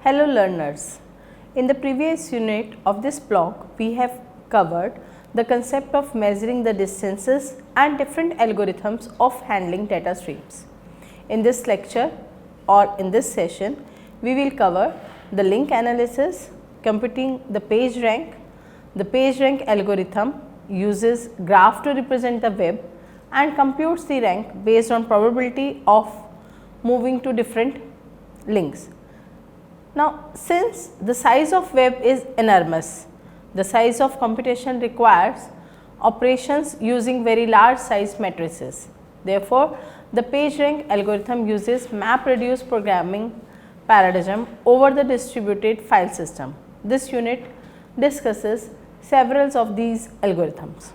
Hello learners, in the previous unit of this block we have covered the concept of measuring the distances and different algorithms of handling data streams. In this lecture or in this session we will cover the link analysis, computing the page rank. The page rank algorithm uses graph to represent the web and computes the rank based on probability of moving to different links. Now, since the size of web is enormous, the size of computation requires operations using very large size matrices. Therefore, the PageRank algorithm uses MapReduce programming paradigm over the distributed file system. This unit discusses several of these algorithms.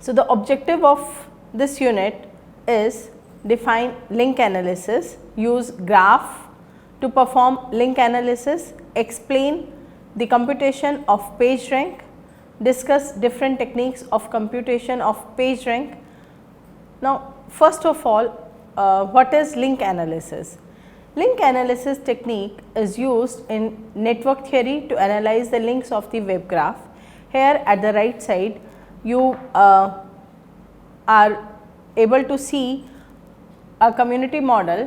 So, the objective of this unit is define link analysis, use graph to perform link analysis, explain the computation of PageRank, discuss different techniques of computation of PageRank. Now, first of all, what is link analysis? Link analysis technique is used in network theory to analyze the links of the web graph. Here at the right side, you are able to see a community model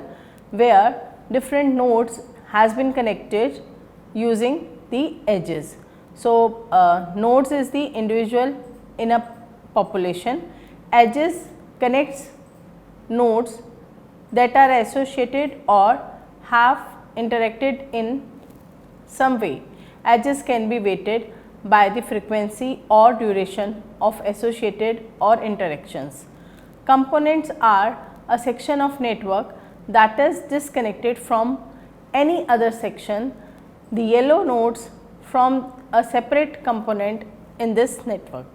where different nodes has been connected using the edges. So, nodes is the individual in a population, edges connects nodes that are associated or have interacted in some way. Edges can be weighted by the frequency or duration of associated or interactions. Components are a section of network that is disconnected from any other section, the yellow nodes from a separate component in this network.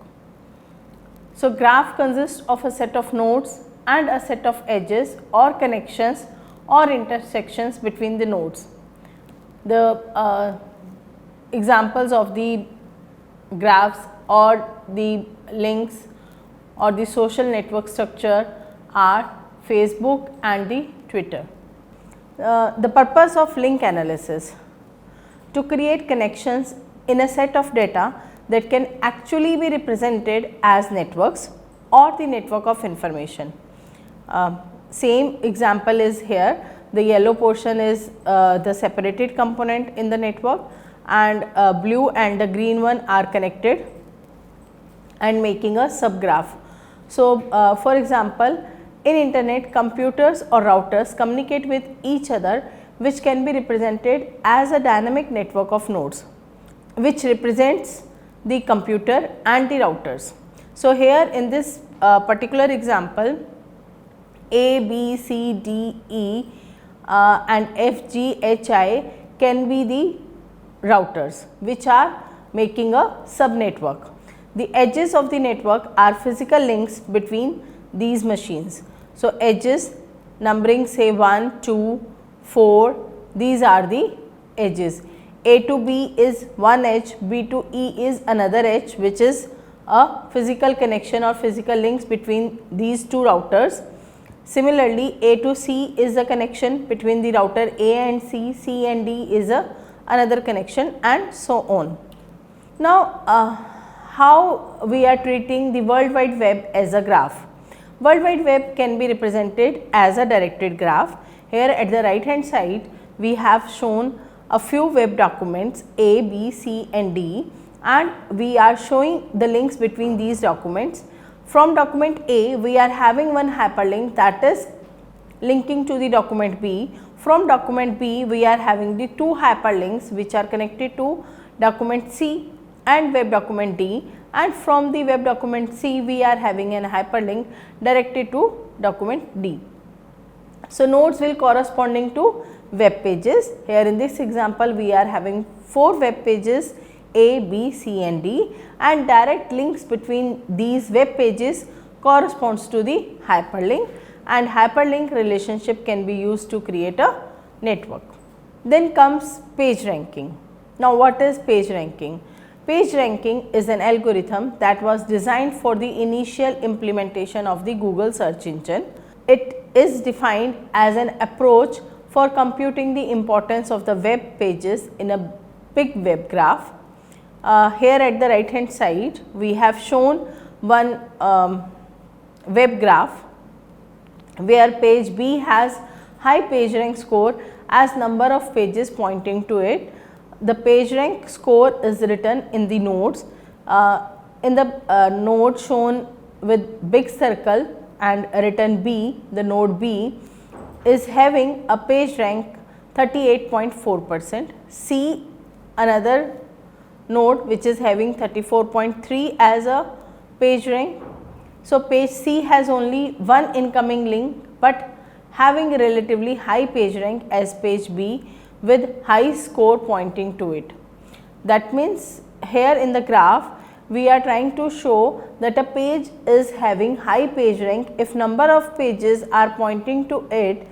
So, graph consists of a set of nodes and a set of edges or connections or intersections between the nodes. The examples of the graphs or the links or the social network structure are Facebook and the Twitter. The purpose of link analysis: to create connections in a set of data that can actually be represented as networks or the network of information. Same example is here. The yellow portion is the separated component in the network, and blue and the green one are connected and making a subgraph. So, for example, in internet, computers or routers communicate with each other, which can be represented as a dynamic network of nodes, which represents the computer and the routers. So, here in this particular example, A, B, C, D, E and F, G, H, I can be the routers, which are making a subnetwork. The edges of the network are physical links between these machines. So, edges numbering say 1, 2, 4, these are the edges. A to B is one edge, B to E is another edge, which is a physical connection or physical links between these two routers. Similarly, A to C is a connection between the router A and C, C and D is another connection, and so on. Now, how we are treating the World Wide Web as a graph? World Wide Web can be represented as a directed graph. Here at the right hand side, we have shown a few web documents A, B, C and D, and we are showing the links between these documents. From document A, we are having one hyperlink that is linking to the document B. From document B, we are having the two hyperlinks which are connected to document C and web document D, and from the web document C, we are having an hyperlink directed to document D. So, nodes will corresponding to web pages. Here in this example, we are having 4 web pages A, B, C and D, and direct links between these web pages corresponds to the hyperlink, and hyperlink relationship can be used to create a network. Then comes page ranking. Now, what is page ranking? Page ranking is an algorithm that was designed for the initial implementation of the Google search engine. It is defined as an approach for computing the importance of the web pages in a big web graph. Here at the right hand side we have shown one web graph where page B has high PageRank score as number of pages pointing to it. The PageRank score is written in the nodes. In the node shown with big circle and written B, the node B is having a PageRank 38.4%. C, another node which is having 34.3 as a PageRank. So page C has only one incoming link but having a relatively high PageRank as page B with high score pointing to it. That means here in the graph we are trying to show that a page is having high PageRank if number of pages are pointing to it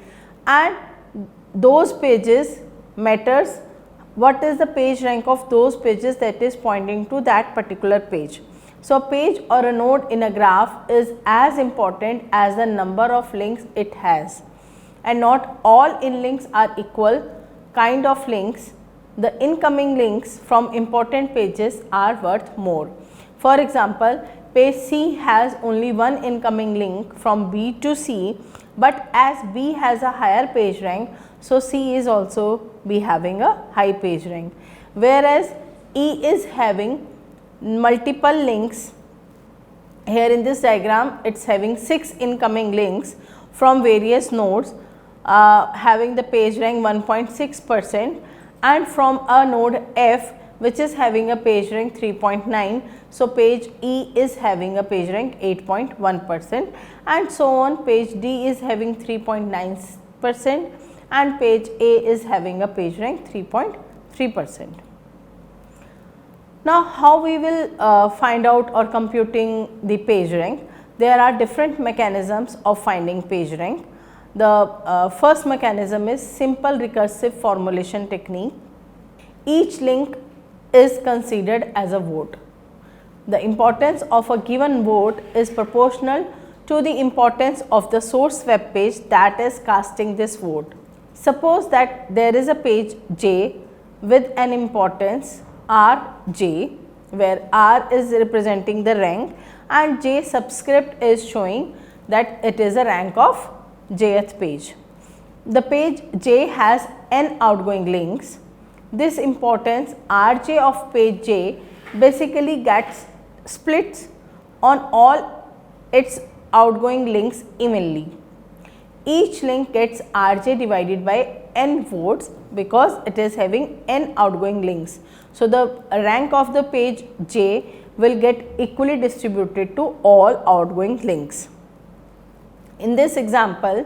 and those pages matters what is the PageRank of those pages that is pointing to that particular page. So, a page or a node in a graph is as important as the number of links it has, and not all in links are equal kind of links. The incoming links from important pages are worth more. For example, page C has only one incoming link from B to C, but as B has a higher PageRank, so C is also be having a high PageRank, whereas E is having multiple links. Here in this diagram it is having 6 incoming links from various nodes having the PageRank 1.6%, and from a node F which is having a PageRank 3.9. So, page E is having a PageRank 8.1%, and so on. Page D is having 3.9% and page A is having a PageRank 3.3%. Now, how we will find out or computing the PageRank? There are different mechanisms of finding PageRank. The first mechanism is simple recursive formulation technique. Each link is considered as a vote. The importance of a given vote is proportional to the importance of the source web page that is casting this vote. Suppose that there is a page J with an importance Rj, where R is representing the rank and J subscript is showing that it is a rank of jth page. The page J has n outgoing links. This importance Rj of page J basically gets splits on all its outgoing links evenly. Each link gets Rj divided by n votes because it is having n outgoing links. So, the rank of the page J will get equally distributed to all outgoing links. In this example,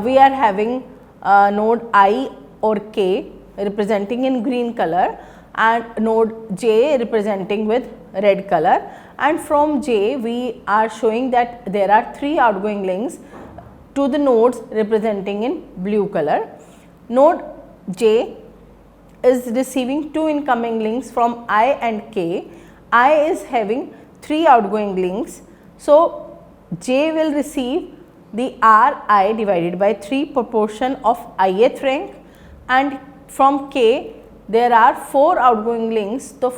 we are having node I or K representing in green color and node J representing with red color, and from J we are showing that there are 3 outgoing links to the nodes representing in blue color. Node J is receiving 2 incoming links from I and K. I is having 3 outgoing links. So, J will receive the Ri divided by 3 proportion of ith rank, and from K there are 4 outgoing links. So,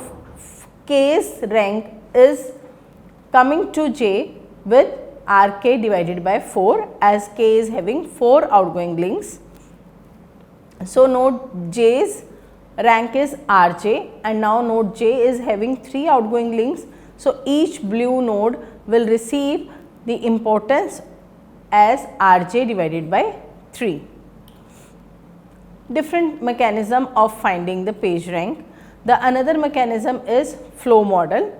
K's rank is coming to J with Rk divided by 4 as K is having 4 outgoing links. So, node J's rank is Rj, and now node J is having 3 outgoing links. So, each blue node will receive the importance as Rj divided by 3. Different mechanism of finding the PageRank. The another mechanism is flow model.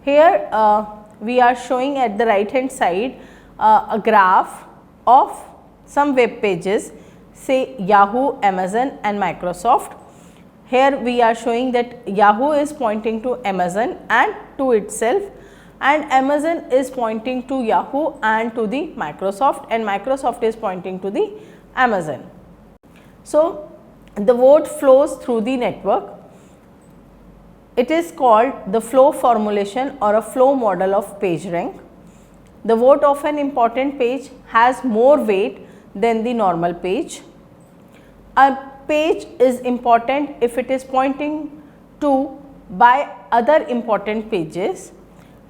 Here we are showing at the right hand side a graph of some web pages, say Yahoo, Amazon and Microsoft. Here we are showing that Yahoo is pointing to Amazon and to itself, and Amazon is pointing to Yahoo and to the Microsoft, and Microsoft is pointing to the Amazon. So, the vote flows through the network. It is called the flow formulation or a flow model of PageRank. The vote of an important page has more weight than the normal page. A page is important if it is pointing to by other important pages,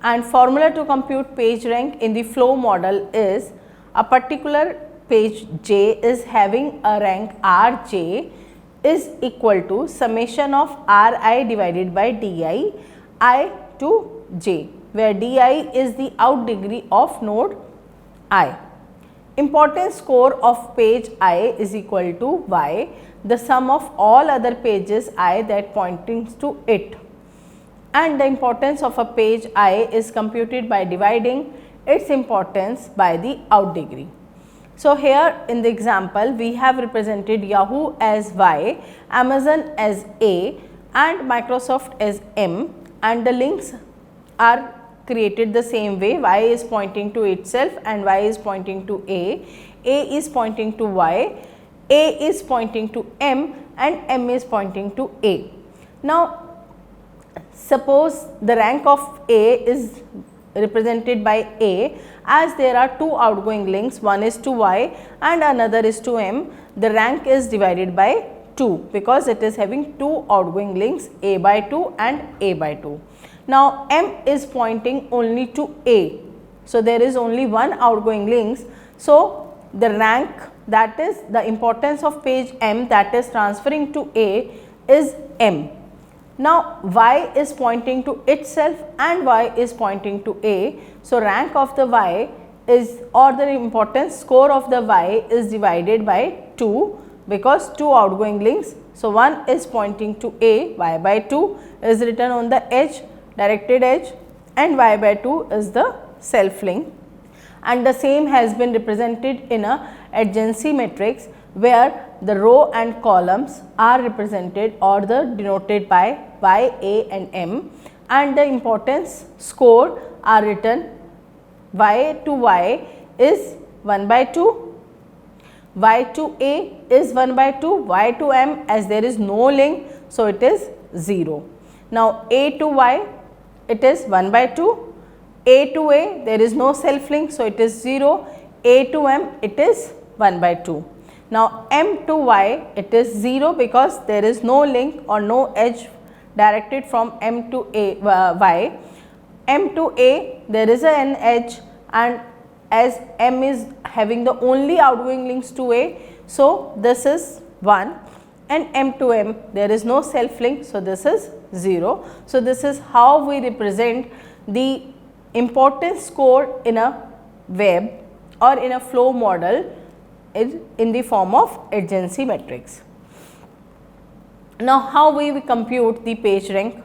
and formula to compute page rank in the flow model is a particular page j is having a rank rj is equal to summation of ri divided by di I to j, where di is the out degree of node I. Importance score of page I is equal to y, the sum of all other pages I that pointing to it, and the importance of a page I is computed by dividing its importance by the out degree. So, here in the example we have represented Yahoo as y, Amazon as a and Microsoft as m, and the links are created the same way. Y is pointing to itself and y is pointing to a is pointing to y, a is pointing to m and m is pointing to a. Now, suppose the rank of a is represented by a, as there are two outgoing links, one is to y and another is to m, the rank is divided by 2 because it is having two outgoing links, a by 2 and a by 2. Now, m is pointing only to a, so there is only one outgoing links. So, the rank, that is the importance of page m that is transferring to a is m. Now, y is pointing to itself and y is pointing to a. So, rank of the y is, or the importance score of the y is divided by 2 because two outgoing links. So, one is pointing to a, y by 2 is written on the edge, directed edge, and y by 2 is the self link, and the same has been represented in a adjacency matrix where the row and columns are represented or the denoted by y, a and m, and the importance score are written y to y is 1 by 2, y to a is 1 by 2, y to m as there is no link, so it is 0. Now, a to y it is 1 by 2, a to a there is no self link, so it is 0, a to m it is 1 by 2. Now, m to y it is 0 because there is no link or no edge directed from m to a y. M to a there is an edge, and as m is having the only outgoing links to a, so this is 1, and m to m there is no self link, so this is 0. So, this is how we represent the importance score in a web or in a flow model in the form of adjacency matrix. Now, how we compute the page rank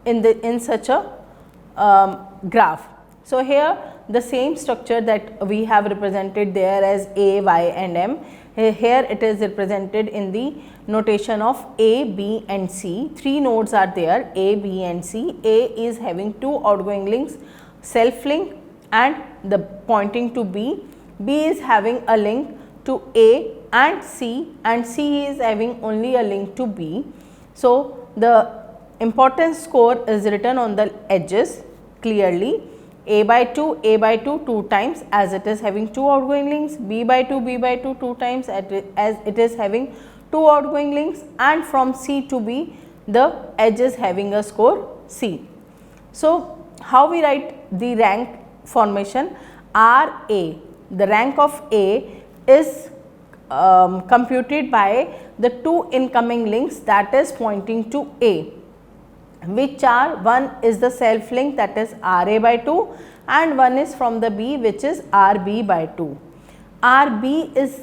in such a graph. So, here the same structure that we have represented there as a, y and m, here it is represented in the notation of a, b and c. Three nodes are there, a, b and c. A is having two outgoing links, self link and the pointing to b. B is having a link to a and c is having only a link to b. So, the importance score is written on the edges clearly, a by 2 2 times as it is having two outgoing links, b by 2 2 times as it is having two outgoing links, and from c to b the edge is having a score c. So, how we write the rank formation? R A, the rank of A is computed by the two incoming links that is pointing to A, which are, one is the self link that is R A by 2 and one is from the B which is R B by 2. R B is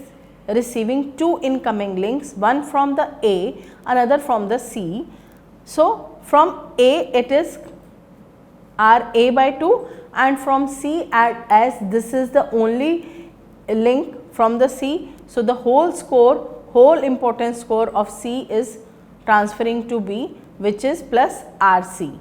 receiving two incoming links, one from the A, another from the C. So, from A it is R A by 2 and from C as this is the only link from the C. So, the whole score, whole importance score of C is transferring to B, which is plus RC.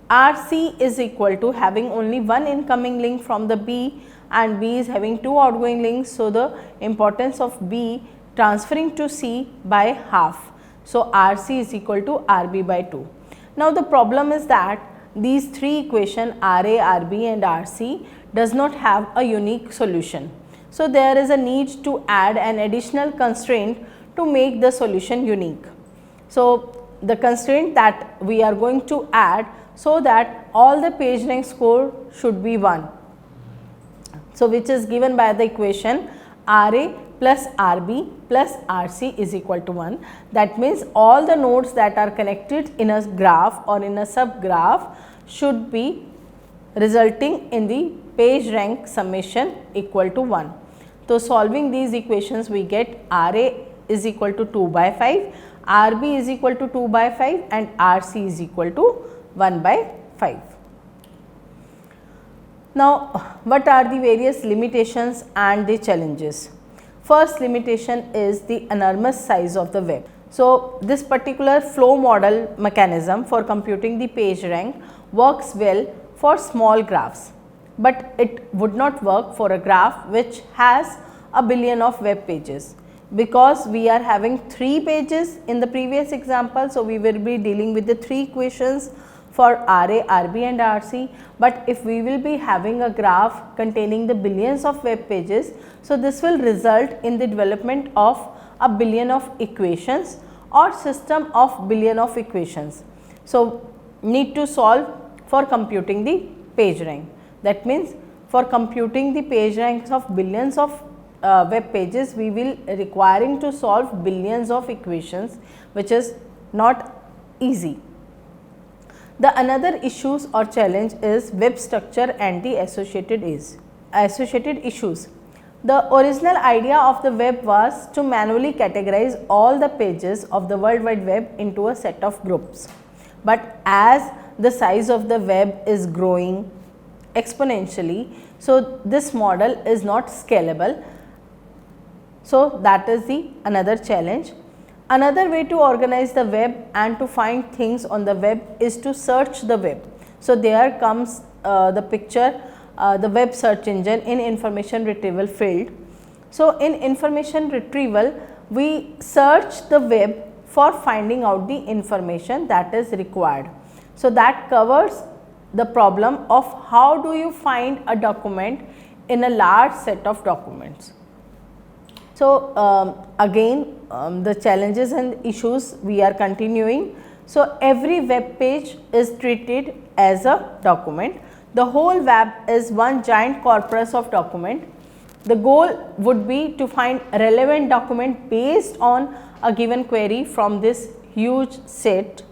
RC is equal to having only one incoming link from the B and B is having two outgoing links. So, the importance of B transferring to C by half. So, RC is equal to RB by 2. Now, the problem is that these three equations RA, RB and RC does not have a unique solution. So, there is a need to add an additional constraint to make the solution unique. So the constraint that we are going to add so that all the PageRank score should be 1. So which is given by the equation RA plus RB plus RC is equal to 1. That means all the nodes that are connected in a graph or in a subgraph should be resulting in the PageRank summation equal to 1. So solving these equations, we get RA is equal to 2 by 5, RB is equal to 2 by 5 and RC is equal to 1 by 5. Now, what are the various limitations and the challenges? First limitation is the enormous size of the web. So, this particular flow model mechanism for computing the PageRank works well for small graphs, but it would not work for a graph which has a billion of web pages. Because we are having 3 pages in the previous example, so we will be dealing with the 3 equations for RA, RB and RC, but if we will be having a graph containing the billions of web pages, so this will result in the development of a billion of equations or system of billion of equations. So need to solve for computing the PageRank. That means for computing the PageRanks of billions of web pages, we will requiring to solve billions of equations, which is not easy. The another issues or challenge is web structure and the associated issues. The original idea of the web was to manually categorize all the pages of the World Wide Web into a set of groups. But as the size of the web is growing exponentially, so this model is not scalable. So that is the another challenge. Another way to organize the web and to find things on the web is to search the web. So there comes the picture, the web search engine in information retrieval field. So in information retrieval, we search the web for finding out the information that is required. So that covers the problem of how do you find a document in a large set of documents. So again, the challenges and issues we are continuing. So every web page is treated as a document. The whole web is one giant corpus of document. The goal would be to find relevant document based on a given query from this huge set.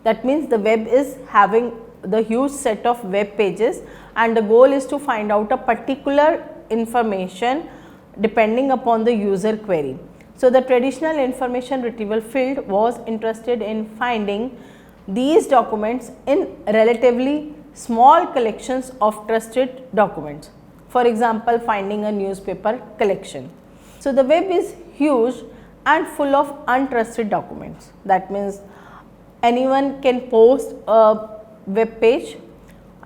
That means the web is having the huge set of web pages and the goal is to find out a particular information depending upon the user query. So the traditional information retrieval field was interested in finding these documents in relatively small collections of trusted documents. For example, finding a newspaper collection. So the web is huge and full of untrusted documents. That means anyone can post a web page,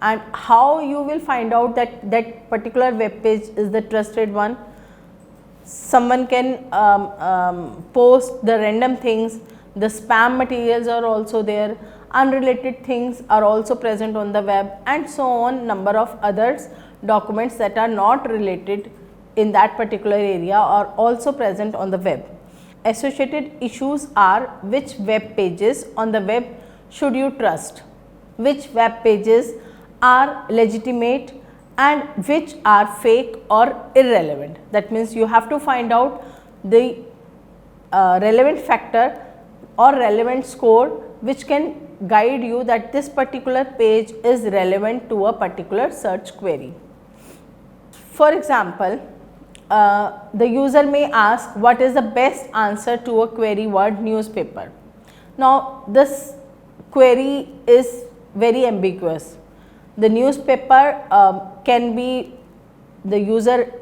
and how you will find out that that particular web page is the trusted one. Someone can post the random things, the spam materials are also there, unrelated things are also present on the web, and so on. Number of others documents that are not related in that particular area are also present on the web. Associated issues are which web pages on the web should you trust, which web pages are legitimate and which are fake or irrelevant. That means you have to find out the relevant factor or relevant score which can guide you that this particular page is relevant to a particular search query. For example, the user may ask what is the best answer to a query word newspaper. Now this query is very ambiguous. The newspaper can be, the user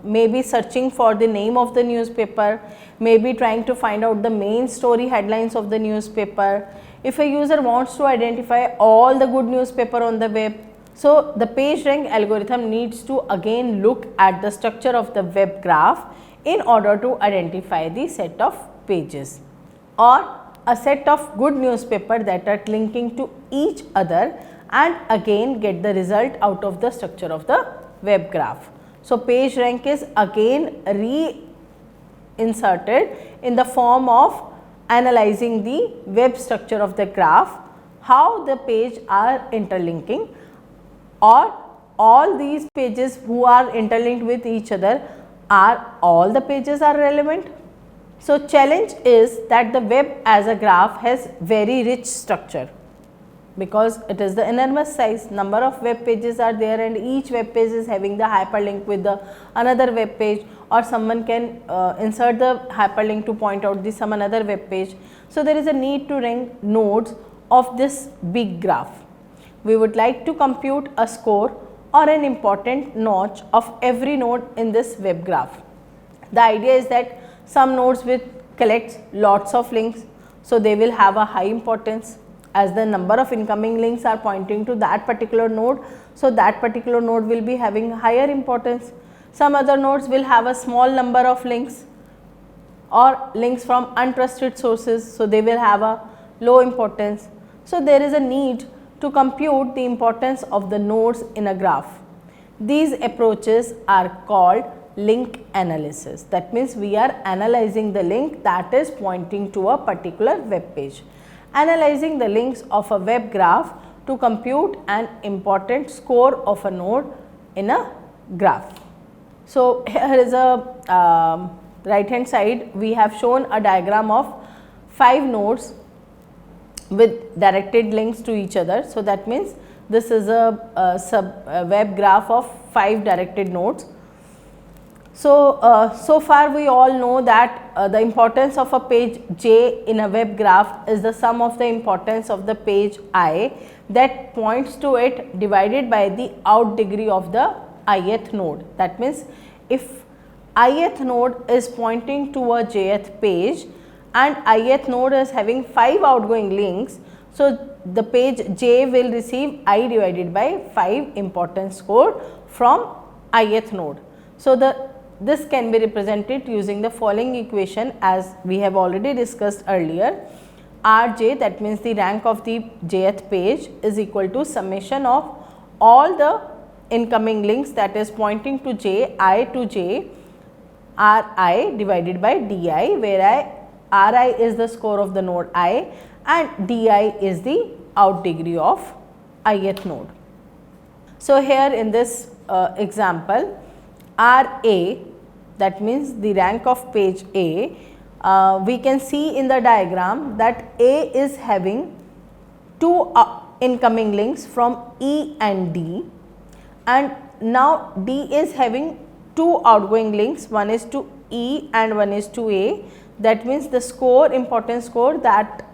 may be searching for the name of the newspaper, may be trying to find out the main story headlines of the newspaper. If a user wants to identify all the good newspaper on the web, so the PageRank algorithm needs to again look at the structure of the web graph in order to identify the set of pages or a set of good newspaper that are linking to each other, and again get the result out of the structure of the web graph. So PageRank is again inserted in the form of analyzing the web structure of the graph, how the page are interlinking, or all these pages who are interlinked with each other, are all the pages are relevant. So, challenge is that the web as a graph has very rich structure, because it is the enormous size, number of web pages are there and each web page is having the hyperlink with the another web page, or someone can insert the hyperlink to point out the some another web page. So, there is a need to rank nodes of this big graph. We would like to compute a score or an important notch of every node in this web graph. The idea is that some nodes will collect lots of links, so they will have a high importance as the number of incoming links are pointing to that particular node. So, that particular node will be having higher importance. Some other nodes will have a small number of links or links from untrusted sources, so they will have a low importance. So, there is a need to compute the importance of the nodes in a graph. These approaches are called link analysis. That means, we are analyzing the link that is pointing to a particular web page. Analyzing the links of a web graph to compute an important score of a node in a graph. So, here is a right hand side, we have shown a diagram of 5 nodes with directed links to each other. So, that means, this is a web graph of 5 directed nodes. So, so far we all know that the importance of a page j in a web graph is the sum of the importance of the page I that points to it divided by the out degree of the ith node. That means, if ith node is pointing to a jth page and ith node is having 5 outgoing links, so the page j will receive I divided by 5 importance score from ith node. So, this can be represented using the following equation, as we have already discussed earlier. Rj, that means the rank of the jth page, is equal to summation of all the incoming links, that is pointing to j, I to j, Ri divided by Di, where Ri is the score of the node I and Di is the out degree of ith node. So, here in this example, Ra, that means the rank of page A, we can see in the diagram that A is having 2 incoming links from E and D, and now D is having 2 outgoing links, one is to E and one is to A. That means, the score, importance score that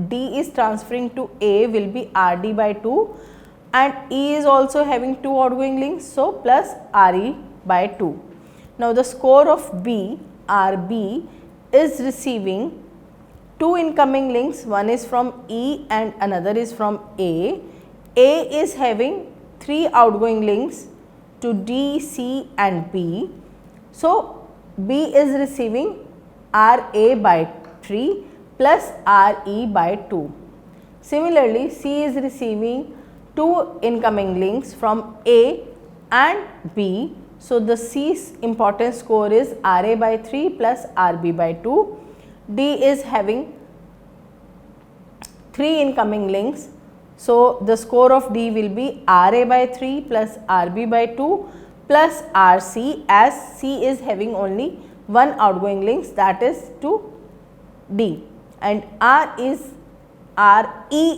D is transferring to A will be Rd by 2, and E is also having 2 outgoing links, so plus Re by 2. Now, the score of B, Rb, is receiving 2 incoming links, one is from E and another is from A. A is having 3 outgoing links to D, C and B. So, B is receiving Ra by 3 plus Re by 2. Similarly, C is receiving 2 incoming links from A and B. So, the C's importance score is Ra by 3 plus Rb by 2. D is having 3 incoming links. So, the score of D will be Ra by 3 plus Rb by 2 plus Rc, as C is having only 1 outgoing links, that is to D, and Re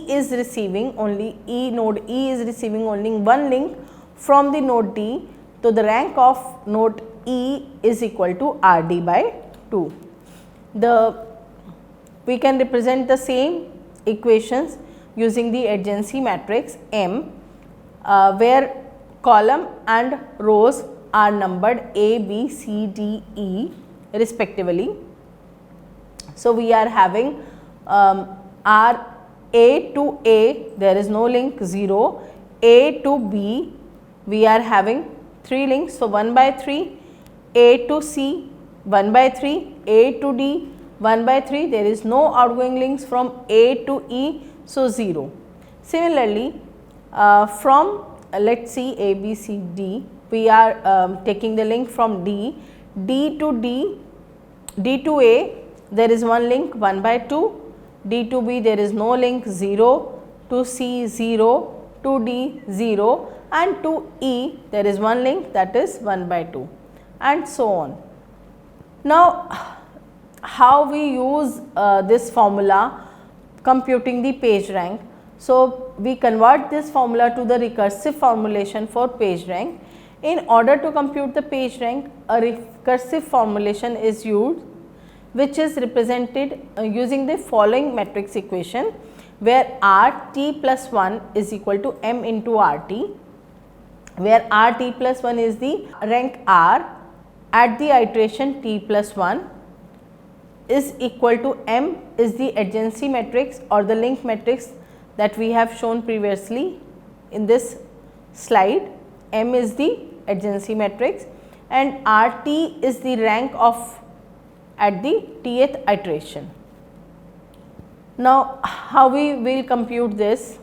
is receiving only node E is receiving only 1 link from the node D. So, the rank of node E is equal to Rd by 2. We can represent the same equations using the adjacency matrix M, where column and rows are numbered A, B, C, D, E respectively. So, we are having R A to A, there is no link 0, A to B we are having 3 links. So, 1 by 3, A to C 1 by 3, A to D 1 by 3, there is no outgoing links from A to E, so 0. Similarly, from let us see A, B, C, D, we are taking the link from D, D to D D to A there is one link 1 by 2, D to B there is no link 0, to C 0, to D 0, and to E there is one link, that is 1 by 2, and so on. Now, how we use this formula computing the page rank? So, we convert this formula to the recursive formulation for page rank. In order to compute the page rank, a recursive formulation is used, which is represented using the following matrix equation, where RT plus 1 is equal to M into RT, where RT plus 1 is the rank R at the iteration T plus 1 is equal to M is the adjacency matrix or the link matrix that we have shown previously in this slide. M is the adjacency matrix and RT is the rank of at the Tth iteration. Now, how we will compute this?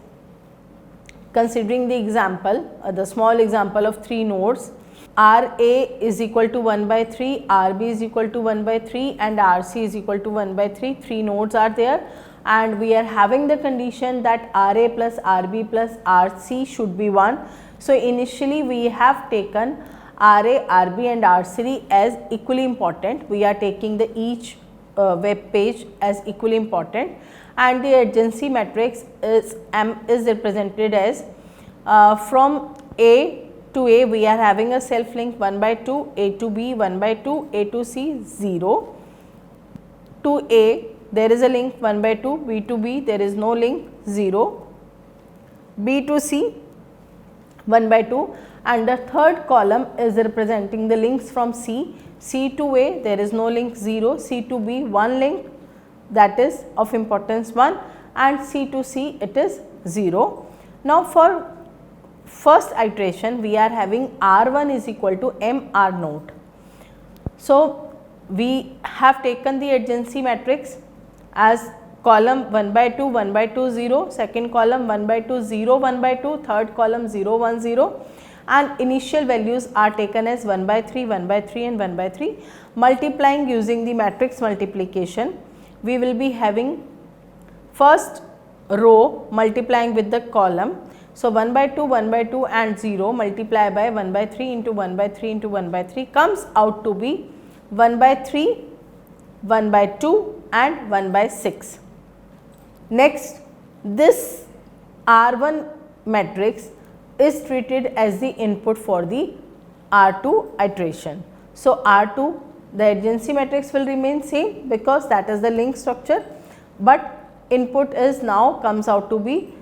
Considering the example, the small example of 3 nodes, RA is equal to 1 by 3, RB is equal to 1 by 3 and RC is equal to 1 by 3, 3 nodes are there, and we are having the condition that RA plus RB plus RC should be 1. So, initially we have taken RA, RB and RC as equally important, we are taking the each web page as equally important, and the adjacency matrix is M is represented as from A to A we are having a self link 1 by 2, A to B 1 by 2, A to C 0, to A there is a link 1 by 2, B to B there is no link 0, B to C 1 by 2, and the third column is representing the links from C, C to A there is no link 0, C to B one link, that is of importance 1, and C to C it is 0. Now, for first iteration we are having R1 is equal to MR node. So, we have taken the adjacency matrix as column 1 by 2, 1 by 2, 0, second column 1 by 2, 0, 1 by 2, third column 0, 1, 0, and initial values are taken as 1 by 3, 1 by 3 and 1 by 3. Multiplying using the matrix multiplication, we will be having first row multiplying with the column. So, 1 by 2, 1 by 2 and 0 multiply by 1 by 3 into 1 by 3 into 1 by 3 comes out to be 1 by 3, 1 by 2 and 1 by 6. Next, this R1 matrix is treated as the input for the R2 iteration. So, R2 the adjacency matrix will remain same because that is the link structure, but input is now comes out to be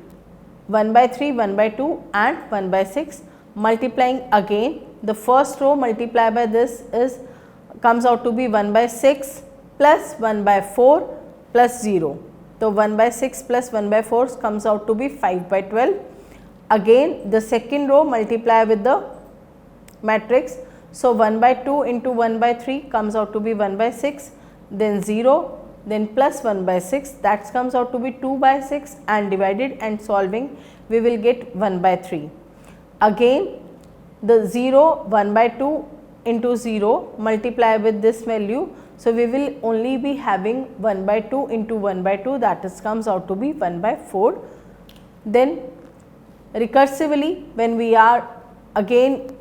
1 by 3, 1 by 2 and 1 by 6. Multiplying again, the first row multiply by this is comes out to be 1 by 6 plus 1 by 4 plus 0. So, 1 by 6 plus 1 by 4 comes out to be 5 by 12. Again the second row multiply with the matrix. So, 1 by 2 into 1 by 3 comes out to be 1 by 6, then 0, then plus 1 by 6, that comes out to be 2 by 6, and divided and solving we will get 1 by 3. Again the 0 1 by 2 into 0 multiply with this value. So, we will only be having 1 by 2 into 1 by 2, that is comes out to be 1 by 4. Then recursively when we are again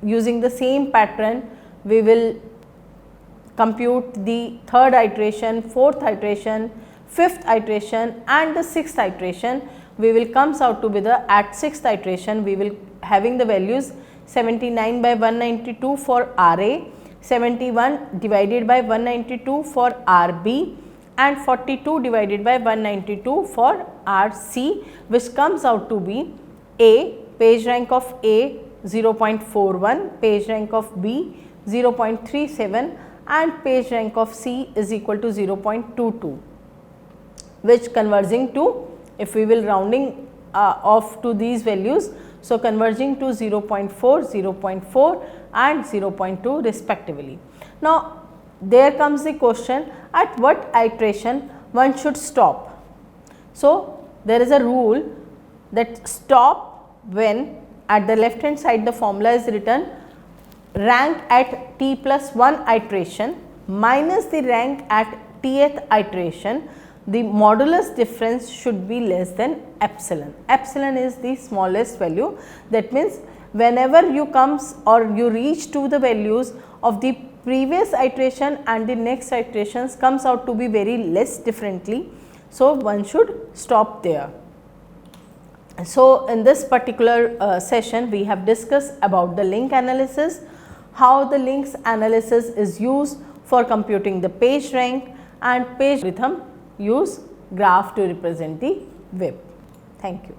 using the same pattern, we will compute the third iteration, fourth iteration, fifth iteration and the sixth iteration. We will comes out to be the at sixth iteration we will having the values 79 by 192 for RA, 71 divided by 192 for RB and 42 divided by 192 for RC, which comes out to be A, page rank of A 0.41, page rank of B 0.37 and page rank of C is equal to 0.22, which converging to, if we will rounding off to these values, so converging to 0.4, 0.4 and 0.2 respectively. Now, there comes the question, at what iteration one should stop? So, there is a rule that stop when at the left hand side the formula is written rank at t plus 1 iteration minus the rank at tth iteration, the modulus difference should be less than epsilon. Epsilon is the smallest value. That means whenever you comes or you reach to the values of the previous iteration and the next iterations comes out to be very less differently. So, one should stop there. So, in this particular session we have discussed about the link analysis, how the links analysis is used for computing the page rank, and page algorithm use graph to represent the web. Thank you.